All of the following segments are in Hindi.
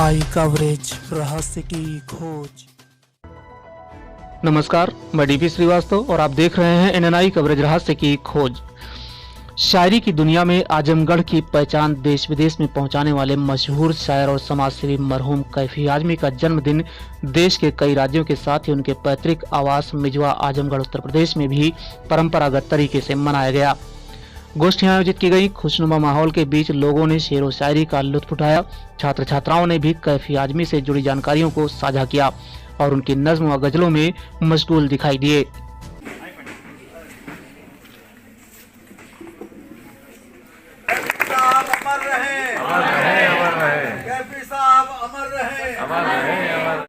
आई कवरेज, रहस्य की खोज। नमस्कार, मैं डीपी श्रीवास्तव और आप देख रहे हैं एनएनआई कवरेज रहस्य की खोज। शायरी की दुनिया में आजमगढ़ की पहचान देश विदेश में पहुंचाने वाले मशहूर शायर और समाजसेवी मरहूम कैफी आजमी का जन्मदिन देश के कई राज्यों के साथ ही उनके पैतृक आवास मिजवा आजमगढ़ उत्तर प्रदेश में भी परंपरागत तरीके से मनाया गया। गोष्ठियां आयोजित की गई। खुशनुमा माहौल के बीच लोगों ने शेर व शायरी का लुत्फ उठाया। छात्र छात्राओं ने भी कैफी आजमी से जुड़ी जानकारियों को साझा किया और उनकी नज्म व गजलों में मशगूल दिखाई दिए। कैफी साहब अमर रहे, अमर रहे, अमर।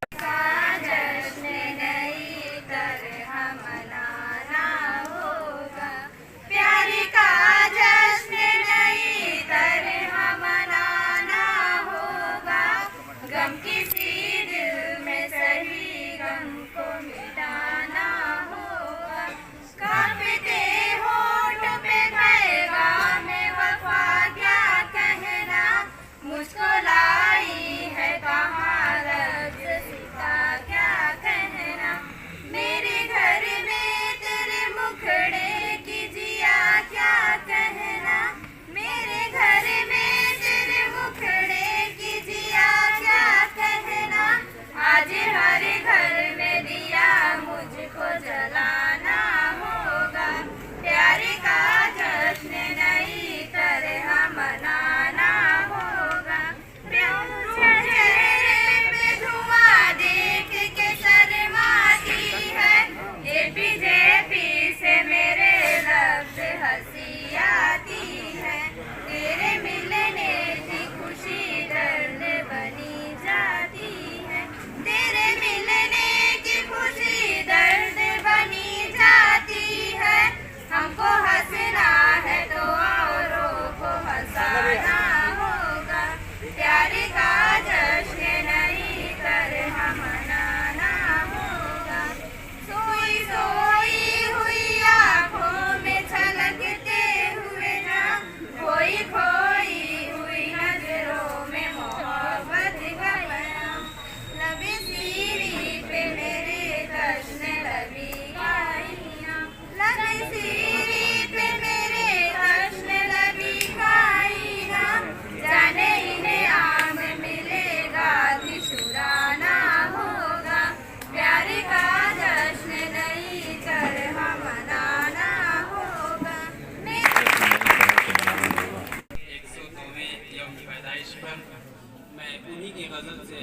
मैं उन्हीं की गजल से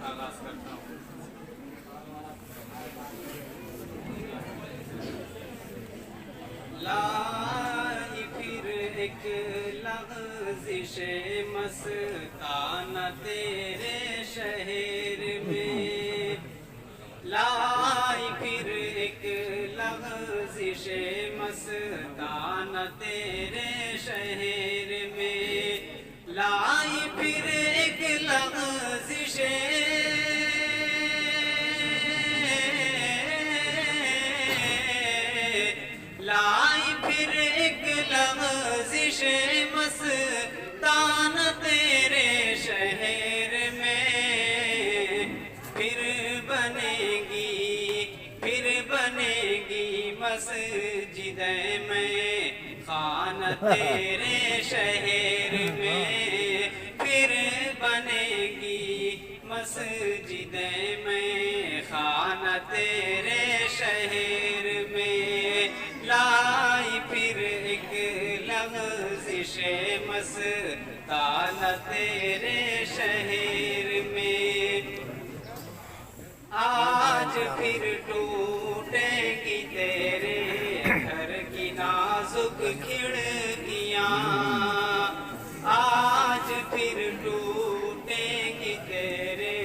आगाज करता हूँ। लाई फिर एक लग़ज़िशे मस्ताना तेरे शहर में, लाई फिर एक लग़ज़िशे मस्ताना तेरे शहर में, लाई फिर एक लग़ज़िशे, लाई फिर एक लग़ज़िशे मस्ताना तेरे शहर में, फिर बनेगी मस्जिद में खाना तेरे शहर में, फिर बनेगी मस्जिद में खाना तेरे शहर में, लाई फिर एक लग़ज़िशे मस्ताना तेरे शहर में। आज फिर टूटेगी तेरे घर की नाजुक खिड़कियाँ, आज फिर टूटेगी तेरे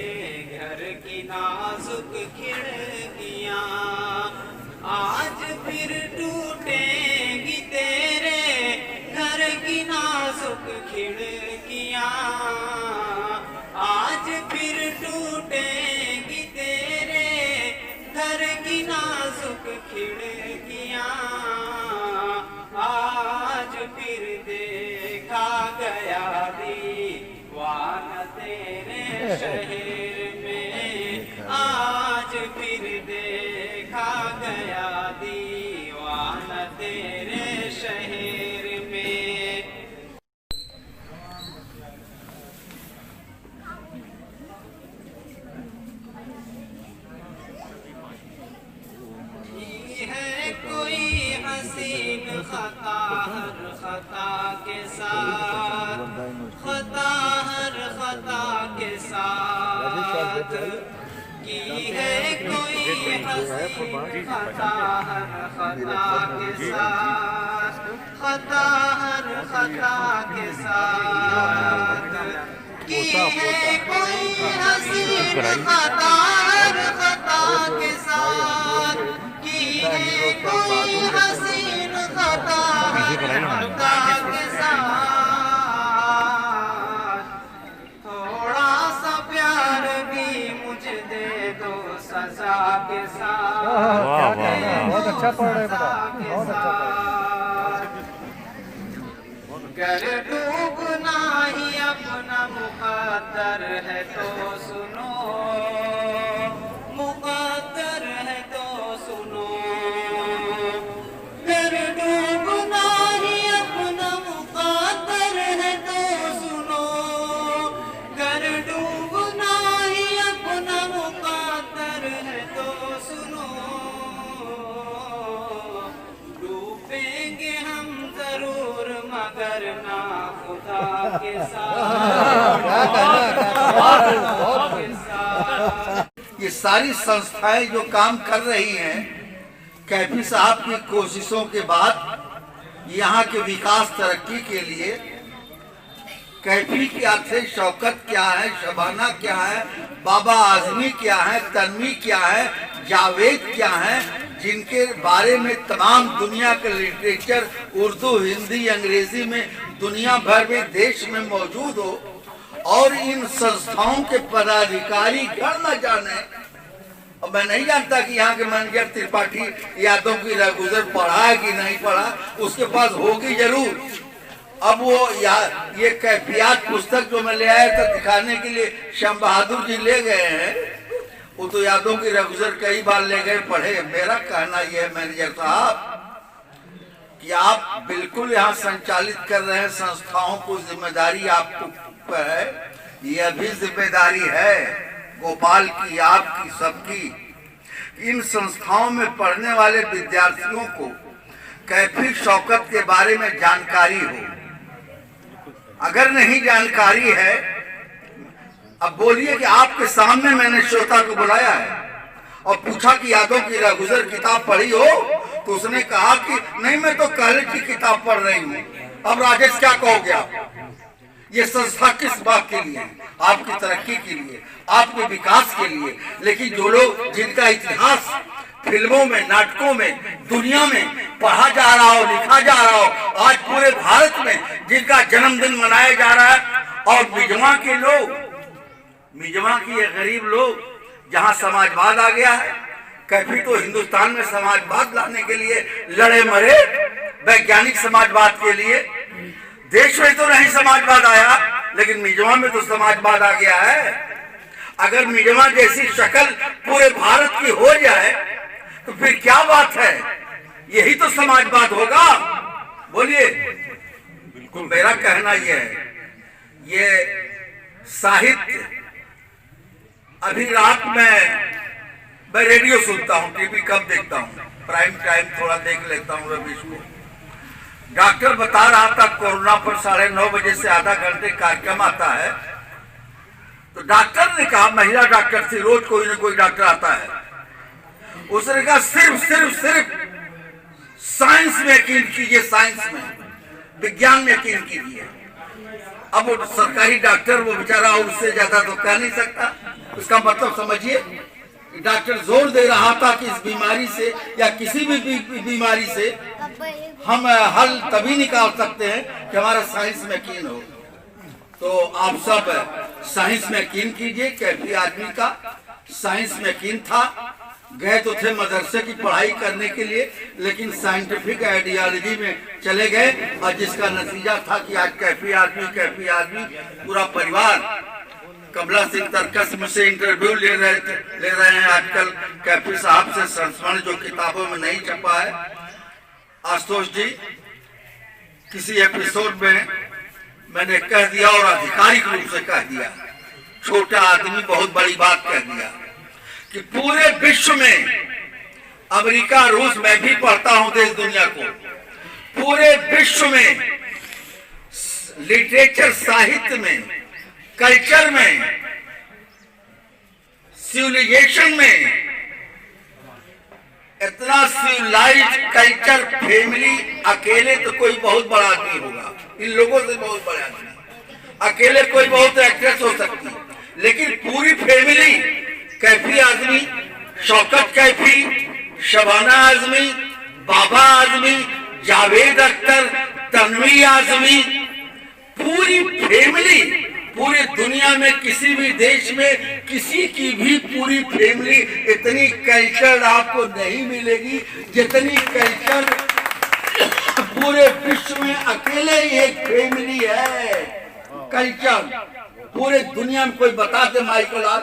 घर की नाजुक खिड़कियाँ, आज फिर टूटेगी तेरे घर की नाजुक खिड़कियाँ, आज फिर टूटेगी तेरे घर की नाजुक खिड़कियाँ, आज फिर देखा गया दीवाना तेरे खता हर खता के साथ, खता हर खता के साथ की है कोई हसीन, खता हर खता के साथ, खता हर खता के साथ की है कोई हसीन, खता हर खता के साथ की है कोई हसीन, खता हर खता के साथ। थोड़ा सा प्यार भी मुझे दे दो सजा के साथ, बहुत अच्छा पढ़ रहे बेटा, बहुत अच्छा पढ़। गर डूबना ही अपना मुकद्दर है तो सुनो, मुकद्दर है तो सुनो। गर डूबना ही अपना मुकद्दर है तो सुनो, गर डूबना ही अपना मुकद्दर है तो सुनो। डूबेंगे हम जरूर मगर ना खुदा के साथ। ये सारी संस्थाएं जो काम कर रही हैं, कैफी साहब की कोशिशों के बाद यहाँ के विकास तरक्की के लिए, कैफी क्या थे, शौकत क्या है, शबाना क्या है, बाबा आजमी क्या है, तन्वी क्या है, जावेद क्या है, जिनके बारे में तमाम दुनिया का लिटरेचर उर्दू, हिंदी, अंग्रेजी में दुनिया भर में देश में मौजूद हो, और इन संस्थाओं के पदाधिकारी गण न जाने। और मैं नहीं जानता कि यहाँ के मैनेजर त्रिपाठी यादव की रघुजर पढ़ा है कि नहीं पढ़ा, उसके पास होगी जरूर। अब वो ये कैफियत पुस्तक जो मैं ले आया था दिखाने के लिए, श्याम बहादुर जी ले गए हैं, वो तो यादव की रघुजर कई बार ले गए पढ़े। मेरा कहना यह है मैनेजर साहब कि आप बिल्कुल यहाँ संचालित कर रहे हैं संस्थाओं को, जिम्मेदारी आपको पर है, यह भी जिम्मेदारी है गोपाल की, आपकी, सबकी। इन संस्थाओं में पढ़ने वाले विद्यार्थियों को कैफी शौकत के बारे में जानकारी हो। अगर नहीं जानकारी है, अब बोलिए कि आपके सामने मैंने श्रोता को बुलाया है और पूछा कि यादव की रघुजर किताब पढ़ी हो, तो उसने कहा कि नहीं मैं तो कॉलेज की किताब पढ़ रही हूँ। अब राजेश क्या कहोगे आप? ये संस्था किस बात के लिए? आपकी तरक्की के लिए, आपके विकास के लिए। लेकिन जो लोग, जिनका इतिहास फिल्मों में, नाटकों में, दुनिया में पढ़ा जा रहा हो, लिखा जा रहा हो, आज पूरे भारत में जिनका जन्मदिन मनाया जा रहा है, और मिजवा के लोग, मिजवा की ये गरीब लोग, जहाँ समाजवाद आ गया है। कैफी तो हिंदुस्तान में समाजवाद लाने के लिए लड़े मरे, वैज्ञानिक समाजवाद के लिए। देश में तो नहीं समाजवाद आया, लेकिन मिजवा में तो समाजवाद आ गया है। अगर मिजवा जैसी शक्ल पूरे भारत की हो जाए तो फिर क्या बात है? यही तो समाजवाद होगा। बोलिए। बिल्कुल, मेरा कहना यह है, ये साहित्य, अभी रात में मैं रेडियो सुनता हूँ, टीवी कम देखता हूँ, प्राइम टाइम थोड़ा देख लेता हूँ रवीश को। डॉक्टर बता रहा था कोरोना पर 9:30 बजे से आधा घंटे कार्यक्रम आता है। तो डॉक्टर ने कहा, महिला डॉक्टर थी, रोज कोई ना कोई डॉक्टर आता है, उसने कहा सिर्फ साइंस में यकीन कीजिए, साइंस में, विज्ञान में यकीन कीजिए। अब वो सरकारी डॉक्टर, वो बेचारा उससे ज्यादा तो कह नहीं सकता। उसका मतलब समझिए, डॉक्टर जोर दे रहा था कि इस बीमारी से या किसी भी बीमारी से हम हल तभी निकाल सकते हैं कि हमारा साइंस में यकीन हो। तो आप सब साइंस में यकीन कीजिए। कैफी आदमी का साइंस में यकीन था। गए तो थे मदरसे की पढ़ाई करने के लिए, लेकिन साइंटिफिक आइडियोलॉजी में चले गए, और जिसका नतीजा था कि आज कैफी आदमी पूरा परिवार। कमला सिंह तरकस मुझसे इंटरव्यू ले रहे हैं आजकल कैफी साहब से, संस्मरण जो किताबों में नहीं छपा है। आशुतोष जी, किसी एपिसोड में मैंने कह दिया, और आधिकारिक रूप से कह दिया, छोटा आदमी बहुत बड़ी बात कह दिया, कि पूरे विश्व में, अमेरिका, रूस, मैं भी पढ़ता हूं देश दुनिया को, पूरे विश्व में लिटरेचर, साहित्य में, कल्चर में, सिविलाइजेशन में इतना सिविलाइज्ड कल्चर फैमिली अकेले तो कोई बहुत बड़ा आदमी होगा, इन लोगों से बहुत बड़ा आदमी। अकेले कोई बहुत एक्ट्रेस हो सकती, लेकिन पूरी फैमिली, कैफी आजमी, शौकत कैफी, शबाना आजमी, बाबा आजमी, जावेद अख्तर, तन्वी आजमी, पूरी फैमिली, पूरी दुनिया में किसी भी देश में किसी की भी पूरी फैमिली इतनी कल्चर आपको नहीं मिलेगी जितनी कल्चर पूरे विश्व में अकेले एक फैमिली है। कल्चर पूरे दुनिया में कोई बता दे माइकल आर,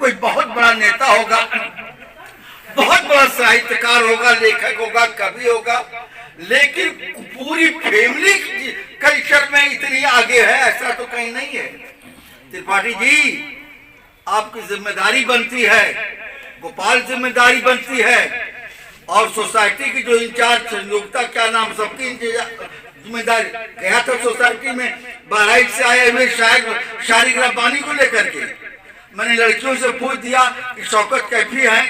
कोई बहुत बड़ा नेता होगा, बहुत बड़ा साहित्यकार होगा, लेखक होगा, कवि होगा, लेकिन पूरी फैमिली कल्चर में इतनी आगे है ऐसा तो कहीं नहीं है। त्रिपाठी जी, आपकी जिम्मेदारी बनती है, गोपाल जिम्मेदारी बनती है, और सोसाइटी की जो इंचार्ज संयोक्ता, क्या नाम, सबकी जिम्मेदारी। गया था सोसाइटी में बहराइच से आए हुए शारिक रब्बानी को लेकर के, मैंने लड़कियों से पूछ दिया कि शौकत कैफी है,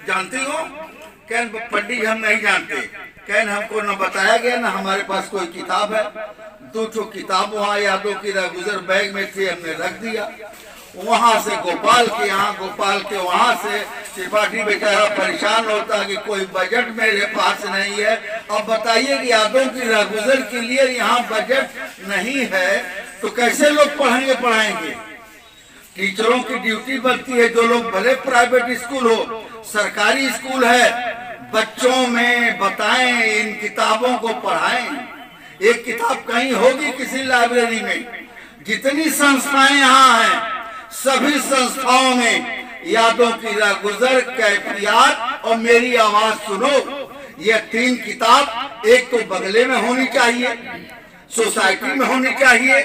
जानती हो? कहन पंडित हम नहीं जानते। कहन हमको न बताया गया, न हमारे पास कोई किताब है। 2 किताब वहाँ यादों की गुजर बैग में थी, हमने रख दिया। वहां से गोपाल के यहाँ, गोपाल के वहां से त्रिपाठी बेचारा परेशान होता कि कोई बजट मेरे पास नहीं है। अब बताइए कि यादों की गुजर के लिए यहाँ बजट नहीं है तो कैसे लोग पढ़ाएंगे? टीचरों की ड्यूटी बनती है, जो लोग भले प्राइवेट स्कूल हो, सरकारी स्कूल है, बच्चों में बताएं, इन किताबों को पढ़ाएं। एक किताब कहीं होगी किसी लाइब्रेरी में। जितनी संस्थाएं यहाँ हैं, सभी संस्थाओं में यादों की गुजर, कैफियत और मेरी आवाज सुनो, ये 3 किताब एक तो बगले में होनी चाहिए, सोसाइटी में होनी चाहिए,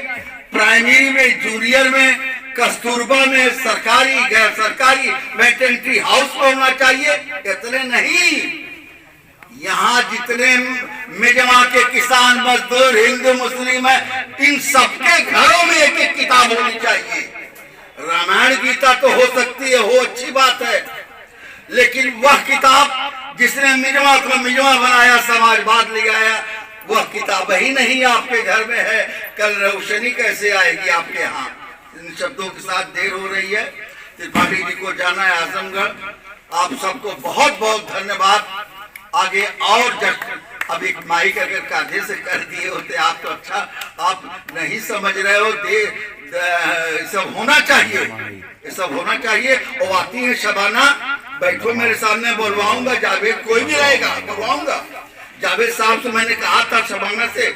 प्राइमरी में, जूनियर में, कस्तूरबा में, सरकारी गैर सरकारी मैटरनिटी हाउस में होना चाहिए। इतने नहीं, यहाँ जितने मिजमा के किसान, मजदूर, हिंदू, मुस्लिम है, इन सबके घरों में एक किताब होनी चाहिए। रामायण गीता तो हो सकती है, हो अच्छी बात है, लेकिन वह किताब जिसने मिजमा को मिजमा बनाया, समाजवाद ले आया, वह किताब ही नहीं आपके घर में है। कल रोशनी कैसे आएगी आपके यहाँ? इन शब्दों के साथ देर हो रही है। त्रिपाठी जी को जाना है आजमगढ़। आप सबको बहुत बहुत धन्यवाद। आगे और जस्ट अब एक माइक अगर कांधे से कर दिए होते आप तो अच्छा, आप नहीं समझ रहे हो, सब होना चाहिए, ये सब होना चाहिए। और आती है शबाना, बैठो मेरे सामने, बोलवाऊंगा, जावेद कोई भी रहेगा बोलवाऊंगा। जावेद साहब से मैंने कहा था शबाना से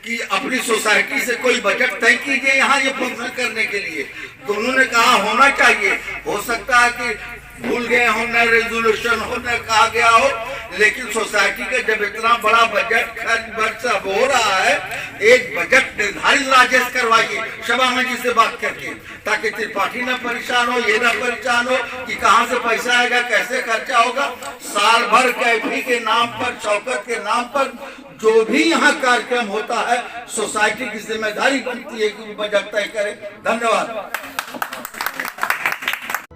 कि अपनी सोसाइटी से कोई बजट तय कीजिए यहाँ ये फंक्शन करने के लिए। दोनों ने कहा होना चाहिए। हो सकता है कि भूल गए हो, न रेजोल्यूशन हो, न कहा गया हो, लेकिन सोसाइटी का जब इतना बड़ा बजट खर्च हो रहा है, एक बजट निर्धारित राजेश करवाइए शबाना जी से बात करके, ताकि त्रिपाठी न परेशान हो, ये न परेशान हो कि कहाँ से पैसा आएगा, कैसे खर्चा होगा। साल भर कैफी के नाम पर, शौकत के नाम पर जो भी यहाँ कार्यक्रम होता है, सोसाइटी की जिम्मेदारी बनती है कि बजट तय करे। धन्यवाद।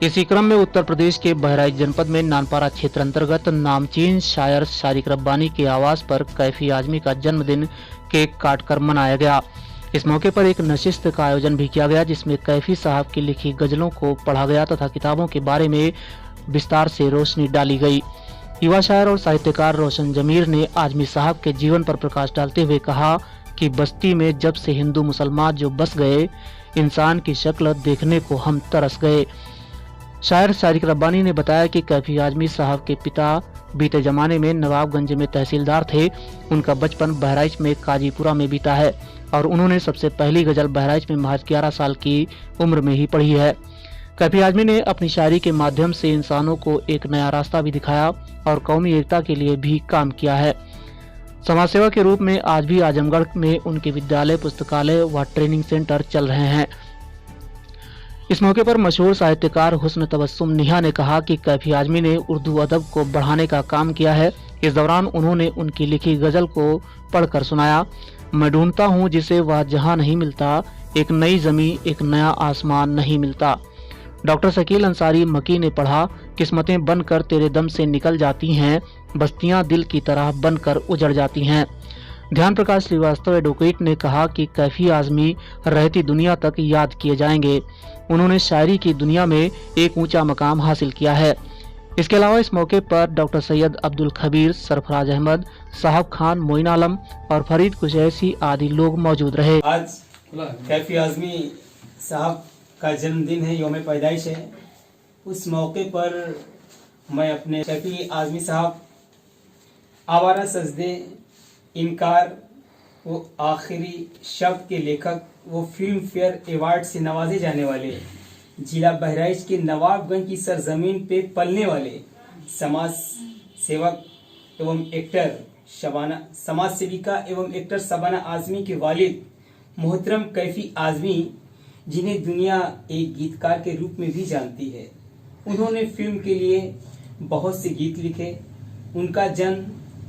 इसी क्रम में उत्तर प्रदेश के बहराइच जनपद में नानपारा क्षेत्र अंतर्गत नामचीन शायर शारिक रब्बानी के आवास पर कैफी आजमी का जन्मदिन केक काटकर मनाया गया। इस मौके पर एक नशिस्त का आयोजन भी किया गया, जिसमें कैफी साहब की लिखी गजलों को पढ़ा गया तथा किताबों के बारे में विस्तार से रोशनी डाली गई। युवा शायर और साहित्यकार रोशन जमीर ने आजमी साहब के जीवन पर प्रकाश डालते हुए कहा कि बस्ती में जब से हिंदू मुसलमान जो बस गए, इंसान की शक्ल देखने को हम तरस गए। शायर शारिक रब्बानी ने बताया कि कैफी आजमी साहब के पिता बीते जमाने में नवाबगंज में तहसीलदार थे। उनका बचपन बहराइच में काजीपुरा में बीता है और उन्होंने सबसे पहली गजल बहराइच में महज 11 साल की उम्र में ही पढ़ी है। कैफी आजमी ने अपनी शायरी के माध्यम से इंसानों को एक नया रास्ता भी दिखाया और कौमी एकता के लिए भी काम किया है। समाज सेवा के रूप में आज भी आजमगढ़ में उनके विद्यालय, पुस्तकालय व ट्रेनिंग सेंटर चल रहे हैं। इस मौके पर मशहूर साहित्यकार हुस्न तबस्सुम निहा ने कहा कि कैफी आजमी ने उर्दू अदब को बढ़ाने का काम किया है। इस दौरान उन्होंने उनकी लिखी गजल को पढ़कर सुनाया। मैं ढूंढता हूँ जिसे वह जहाँ नहीं मिलता, एक नई जमीन एक नया आसमान नहीं मिलता। डॉक्टर शकील अंसारी मकी ने पढ़ा, किस्मतें बनकर तेरे दम से निकल जाती हैं, बस्तियां दिल की तरह बनकर उजड़ जाती हैं। ध्यान प्रकाश श्रीवास्तव एडवोकेट ने कहा कि कैफी आजमी रहती दुनिया तक याद किए जाएंगे। उन्होंने शायरी की दुनिया में एक ऊंचा मकाम हासिल किया है। इसके अलावा इस मौके पर डॉक्टर सैयद अब्दुल खबीर, सरफराज अहमद, साहब खान, मोइन आलम और फरीद कुरैशी आदि लोग मौजूद रहे। आज कैफी आजमी साहब का जन्मदिन है, यौम पैदाइश है। उस मौके पर मैं अपने कैफी आजमी साहब आवारा सजदे, इनकार, वो आखिरी शब्द के लेखक, वो फिल्म फेयर अवार्ड से नवाजे जाने वाले, जिला बहराइच के नवाबगंज की सरजमीन पे पलने वाले समाज सेवक एवं एक्टर समाज सेविका एवं एक्टर शबाना आजमी के वालिद मोहतरम कैफी आजमी, जिन्हें दुनिया एक गीतकार के रूप में भी जानती है। उन्होंने फिल्म के लिए बहुत से गीत लिखे। उनका जन्म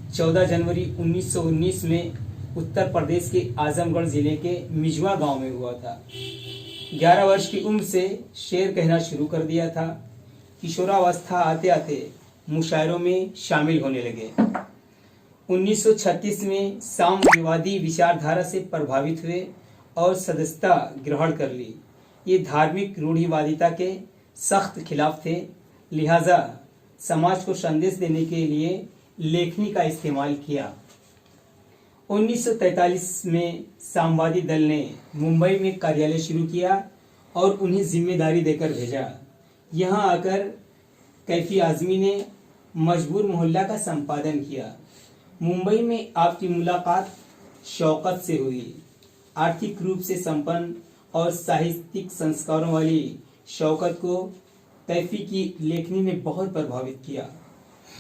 14 जनवरी 1919 में उत्तर प्रदेश के आजमगढ़ जिले के मिजवा गांव में हुआ था। 11 वर्ष की उम्र से शेर कहना शुरू कर दिया था। किशोरावस्था आते आते मुशायरों में शामिल होने लगे। 1936 में साम्यवादी विचारधारा से प्रभावित हुए और सदस्यता ग्रहण कर ली। ये धार्मिक रूढ़िवादिता के सख्त खिलाफ थे, लिहाजा समाज को संदेश देने के लिए लेखनी का इस्तेमाल किया। 1943 में साम्यवादी दल ने मुंबई में कार्यालय शुरू किया और उन्हें जिम्मेदारी देकर भेजा। यहाँ आकर कैफी आजमी ने मजबूर मोहल्ला का संपादन किया। मुंबई में आपकी मुलाकात शौकत से हुई। आर्थिक रूप से संपन्न और साहित्यिक संस्कारों वाली शौकत को कैफी की लेखनी ने बहुत प्रभावित किया।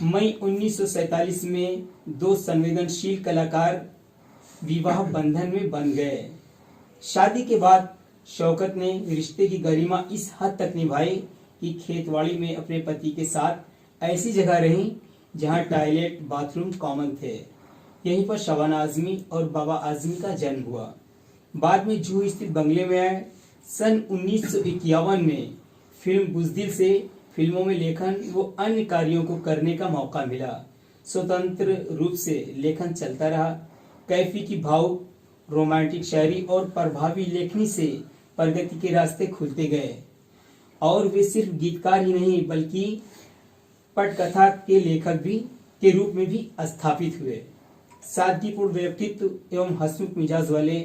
मई 1947 में दो संवेदनशील कलाकार विवाह बंधन में बन गए। शादी के बाद शौकत ने रिश्ते की गरिमा इस हद तक निभाई कि खेतवाड़ी में अपने पति के साथ ऐसी जगह रही जहां टॉयलेट बाथरूम कॉमन थे। यहीं पर शबाना आजमी और बाबा आजमी का जन्म हुआ। बाद में जूहू स्थित बंगले में आए। सन 1951 में फिल्म बुज़दिल से फिल्मों में लेखन व अन्य कार्यों को करने का मौका मिला। स्वतंत्र रूप से लेखन चलता रहा। कैफी की भावुक रोमांटिक शायरी और प्रभावी लेखनी से प्रगति के रास्ते खुलते गए और वे सिर्फ गीतकार ही नहीं बल्कि पटकथा के लेखक भी के रूप में भी स्थापित हुए। सादगीपूर्ण व्यक्तित्व एवं हंसमुख मिजाज वाले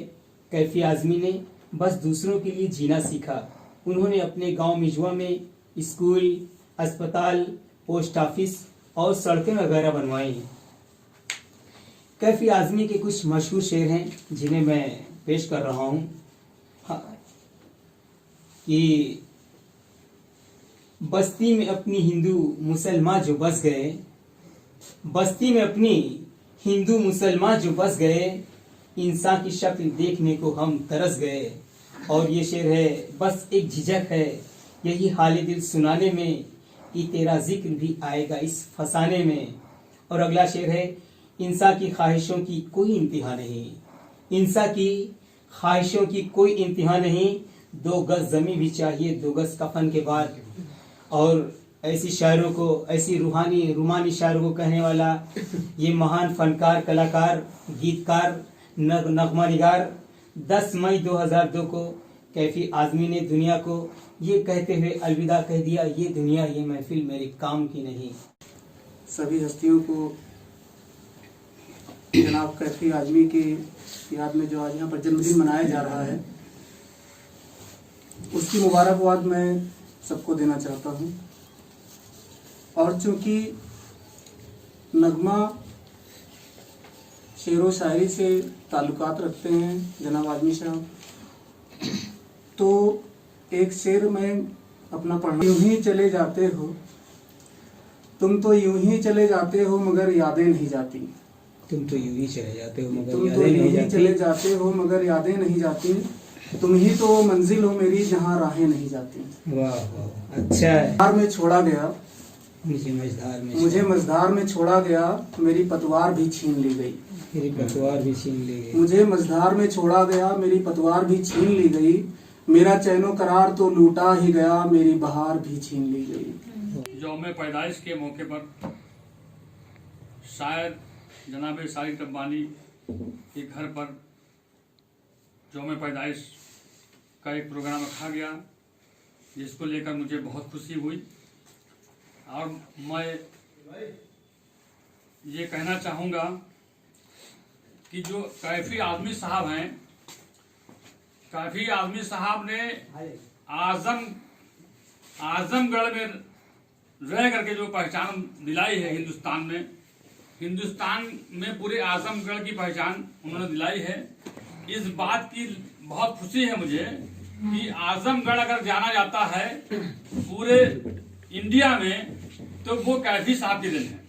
कैफी आजमी ने बस दूसरों के लिए जीना सीखा। उन्होंने अपने गांव मिजवा में स्कूल, अस्पताल, पोस्ट ऑफिस और सड़कें वगैरह बनवाई। कैफी आजमी के कुछ मशहूर शेर हैं जिन्हें मैं पेश कर रहा हूं। कि बस्ती में अपनी हिंदू मुसलमान जो बस गए, बस्ती में अपनी हिंदू मुसलमान जो बस गए, इंसान की शक्ल देखने को हम तरस गए। और ये शेर है, बस एक झिझक है यही हाल दिल सुनाने में कि तेरा जिक्र भी आएगा इस फसाने में। और अगला शेर है, इंसान की ख्वाहिशों की कोई इंतहा नहीं, इंसान की ख्वाहिशों की कोई इंतहा नहीं, 2 गज जमी भी चाहिए 2 गज कफन के बाद। और ऐसी शायरों को, ऐसी रूहानी शायरों को कहने वाला ये महान फनकार, कलाकार, गीतकार, नगमा निगार 10 मई 2002 को कैफी आजमी ने दुनिया को ये कहते हुए अलविदा कह दिया, ये दुनिया ये महफिल मेरे काम की नहीं। सभी हस्तियों को जनाब कैफी आजमी की याद में जो आज यहाँ पर जन्मदिन मनाया जा रहा है उसकी मुबारकबाद मैं सबको देना चाहता हूँ। और चूंकि नगमा शेरो शायरी से ताल्लुकात रखते हैं जनाब आजमी साहब, तो एक शेर में अपना पढ़ना। यूं ही चले जाते हो तुम तो यूं ही चले जाते हो मगर यादें नहीं जाती। तुम तो यूं ही चले जाते हो मगर तुम तो यूं ही चले जाते हो मगर यादें नहीं जाती। तुम ही तो मंजिल हो मेरी जहाँ राहें नहीं जाती। वाह वाह, अच्छा है। प्यार में छोड़ा गया मुझे मझधार में छोड़ा गया, मेरी पतवार भी छीन ली गई। मेरी पतवार भी छीन ली गई। मुझे मझधार में छोड़ा गया, मेरी पतवार भी छीन ली गई। मेरा चैनो करार तो लूटा ही गया, मेरी बहार भी छीन ली गई। यौम पैदाइश के मौके पर शायद जनाब सारिक रब्बानी के घर पर यौम पैदाइश का एक प्रोग्राम रखा गया, जिसको लेकर मुझे बहुत खुशी हुई। और मैं ये कहना चाहूँगा कि जो कैफी आज़मी साहब हैं, कैफी आज़मी साहब ने आजमगढ़ में रह करके जो पहचान दिलाई है हिंदुस्तान में पूरे आजमगढ़ की पहचान उन्होंने दिलाई है। इस बात की बहुत खुशी है मुझे कि आजमगढ़ अगर जाना जाता है पूरे इंडिया में तो वो कैफी साहब के दिन है।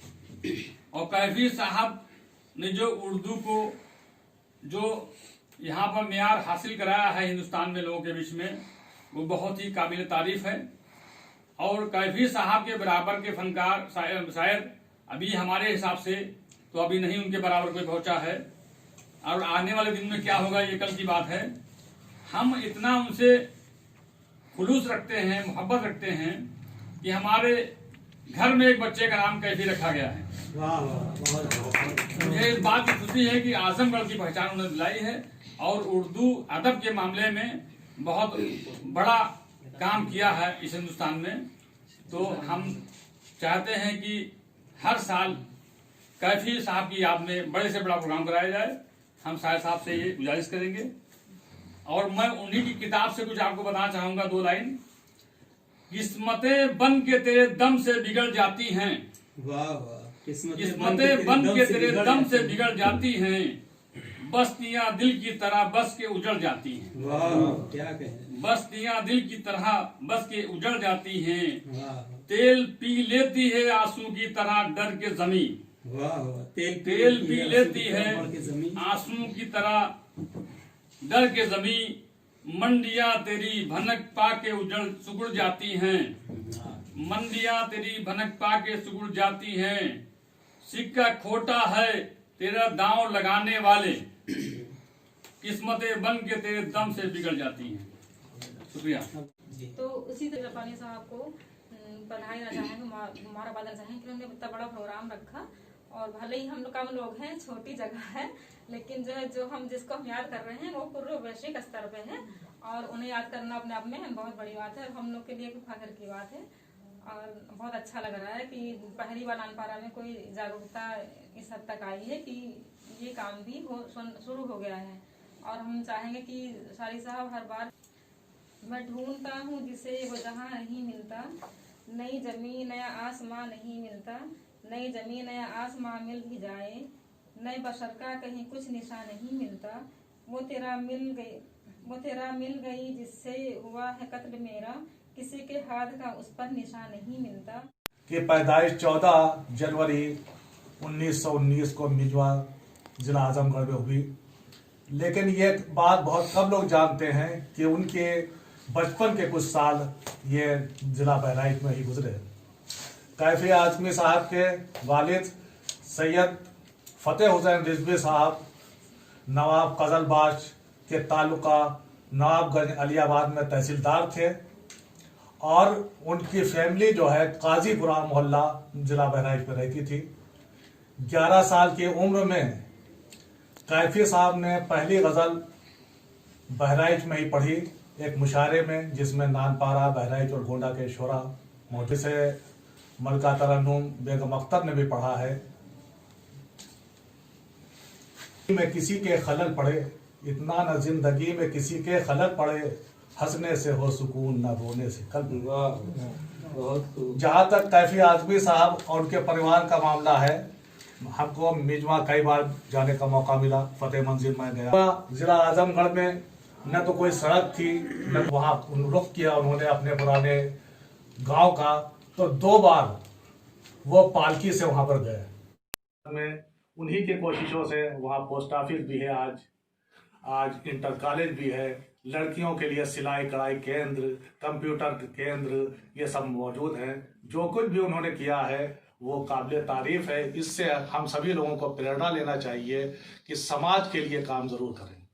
और कैफी साहब ने जो उर्दू को जो यहाँ पर मेयार हासिल कराया है हिंदुस्तान में लोगों के बीच में, वो बहुत ही काबिल तारीफ है। और कैफी साहब के बराबर के फनकार शायद अभी हमारे हिसाब से तो अभी नहीं उनके बराबर कोई पहुंचा है। और आने वाले दिन में क्या होगा ये कल की बात है। हम इतना उनसे खुलूस रखते हैं, मोहब्बत रखते हैं कि हमारे घर में एक बच्चे का नाम कैफी रखा गया है। मुझे इस बात की खुशी है कि आजमगढ़ की पहचान उन्होंने दिलाई है और उर्दू अदब के मामले में बहुत बड़ा काम किया है इस हिंदुस्तान में। तो हम चाहते हैं कि हर साल कैफी साहब की याद में बड़े से बड़ा प्रोग्राम कराया जाए। हम शायद साहब से ये गुजारिश करेंगे। और मैं उन्हीं की किताब से कुछ आपको बताना चाहूंगा, 2 लाइन। किस्मतें बन के तेरे दम से बिगड़ जाती हैं, वाह वाह। किस्मतें बन के तेरे दम से बिगड़ जाती हैं, बस्तियां दिल की तरह बस के उजड़ जाती हैं। वाह क्या कहें। बस्तियां दिल की तरह बस के उजड़ जाती हैं, वाह तेल पी लेती है आंसू की तरह डर के जमीन। वाह वाह। तेल पी लेती है आंसू की तरह डर के जमीन, मंडियां तेरी भनक पाके उजड़ सुगड़ जाती हैं, मंडियां तेरी भनक पाके सुगड़ जाती हैं, सिक्का खोटा है तेरा दांव लगाने वाले, किस्मतें बन के तेरे दम से बिगड़ जाती हैं। शुक्रिया। तो उसी तरह रब्बानी साहब को बधाई ना चाहेंगे, मुबारकबाद चाहेंगे कि उन्होंने इतना बड़ा प्रोग्राम रखा। और भले ही हम लोग कम लोग हैं, छोटी जगह है, लेकिन जो हम जिसको हम याद कर रहे हैं वो पूरे वैश्विक स्तर पे है। और उन्हें याद करना अपने आप में बहुत बड़ी बात है, हम लोग के लिए फख्र की बात है। और बहुत अच्छा लग रहा है कि पहली बार नानपारा में कोई जागरूकता इस हद तक आई है कि ये काम भी शुरू हो गया है। और हम चाहेंगे कि शारी साहब हर बार, मैं ढूंढता हूँ जिसे वो जहाँ नहीं मिलता, नई जमीन नया आसमां नहीं मिलता, नई जमीन नया आसमां मिल भी जाए, नए बशर का कहीं कुछ निशान नहीं मिलता, वो तेरा मिल गई जिससे हुआ है कत्ल मेरा, किसी के हाथ का उस पर निशान नहीं मिलता। कि पैदाइश 14 जनवरी 1919 को मिजवा जिला आजमगढ़ में हुई। लेकिन ये बात बहुत कम लोग जानते हैं कि उनके बचपन के कुछ साल ये जिला बहराइच में ही गुजरे। कैफी आज़मी साहब के वालिद सैयद फतेह हुसैन रिजवी साहब नवाब कजलबाश के तालुका नवाबगंज अलियाबाद में तहसीलदार थे। और उनकी फैमिली जो है काजीपुरा मोहल्ला जिला बहराइच में रहती थी। 11 साल की उम्र में कैफी साहब ने पहली गज़ल बहराइच में ही पढ़ी, एक मुशायरे में, जिसमें नानपारा, बहराइच और गोंडा के शोरा मोटे से मलका तरन्नुम बेगम अख्तर ने भी पढ़ा है। में किसी के खलल पड़े, इतना न जिंदगी में किसी के खलल पड़े, हंसने से हो सुकून न रोने से कल्ब। जहाँ तक कैफी आज़मी साहब और उनके परिवार का मामला है, हमको मिजवा कई बार जाने का मौका मिला, फतेह मंजिल में गया। जिला आजमगढ़ में न तो कोई सड़क थी, न वहाँ रुख किया उन्होंने अपने पुराने गांव का, तो 2 बार वो पालकी से वहाँ पर गए। में उन्हीं के कोशिशों से वहाँ पोस्ट ऑफिस भी है, आज इंटर कॉलेज भी है, लड़कियों के लिए सिलाई कढ़ाई केंद्र, कंप्यूटर केंद्र, ये सब मौजूद हैं। जो कुछ भी उन्होंने किया है वो काबिल तारीफ है। इससे हम सभी लोगों को प्रेरणा लेना चाहिए कि समाज के लिए काम जरूर करें।